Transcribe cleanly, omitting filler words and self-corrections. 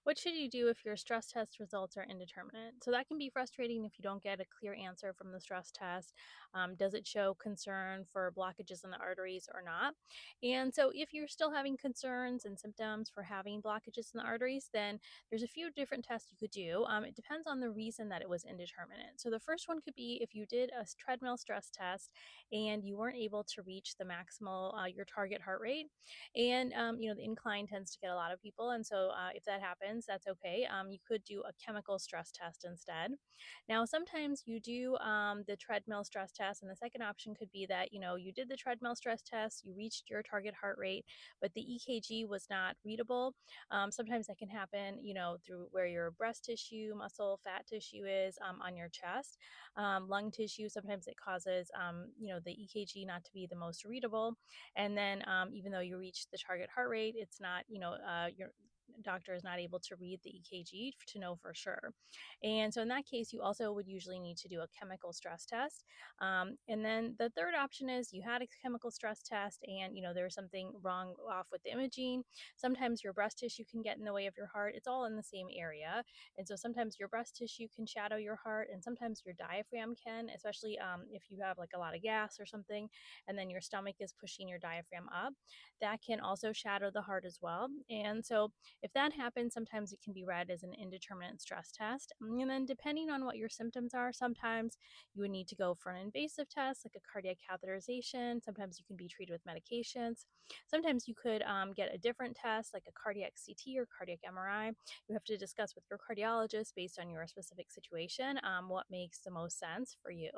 What should you do if your stress test results are indeterminate? So that can be frustrating if you don't get a clear answer from the stress test. Does it show concern for blockages in the arteries or not? And so if you're still having concerns and symptoms for having blockages in the arteries, then there's a few different tests you could do. It depends on the reason that it was indeterminate. So the first one could be if you did a treadmill stress test and you weren't able to reach the maximal, your target heart rate, and the incline tends to get a lot of people, and so if that happens, that's okay. You could do a chemical stress test instead. Now, sometimes you do the treadmill stress test, and the second option could be that you did the treadmill stress test, you reached your target heart rate, but the EKG was not readable. Sometimes that can happen, through where your breast tissue, muscle, fat tissue is on your chest, lung tissue. Sometimes it causes, the EKG not to be the most readable, and then even though you reach the target heart rate, it's not, your doctor is not able to read the EKG to know for sure. And so in that case, you also would usually need to do a chemical stress test. And then the third option is you had a chemical stress test and, there's something wrong off with the imaging. Sometimes your breast tissue can get in the way of your heart. It's all in the same area. And so sometimes your breast tissue can shadow your heart and sometimes your diaphragm can, especially if you have like a lot of gas or something and then your stomach is pushing your diaphragm up. That can also shadow the heart as well. And so, if that happens, sometimes it can be read as an indeterminate stress test. And then, depending on what your symptoms are, sometimes you would need to go for an invasive test like a cardiac catheterization. Sometimes you can be treated with medications. Sometimes you could get a different test like a cardiac CT or cardiac MRI. You have to discuss with your cardiologist based on your specific situation what makes the most sense for you.